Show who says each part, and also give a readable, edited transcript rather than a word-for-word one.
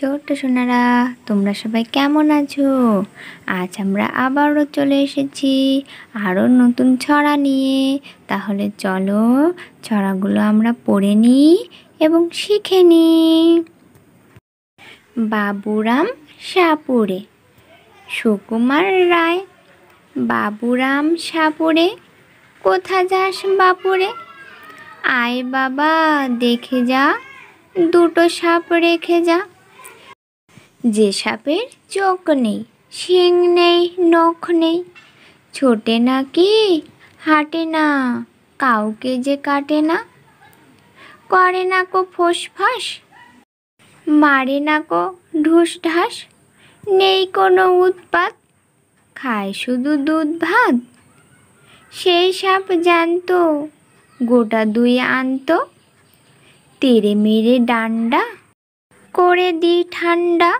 Speaker 1: ছোট্ট সোনারা, তোমরা সবাই কেমন আছো? আজ আমরা আবারও চলে এসেছি আরও নতুন ছড়া নিয়ে। তাহলে চলো ছড়াগুলো আমরা পড়ে নিই এবং শিখে নিই। বাবুরাম সাপুড়ে। সুকুমার রায়। বাবুরাম সাপুড়ে, কোথা যাস বাপুরে? আয় বাবা দেখে যা, দুটো সাপ রেখে যা। যে সাপের চোখ নেই, শিং নেই, নখ নেই, ছোটে নাকি হাঁটে না, কাউকে যে কাটে না, করে না কো ফোঁস-ফাঁস, মারে না কো ঢুস-ঢাস, নেই কোনো উৎপাত, খায় শুধু দুধ ভাত। সেই সাপ জ্যান্ত গোটা দুই আনতো, তেড়ে মেরে ডান্ডা করে দিই ঠান্ডা।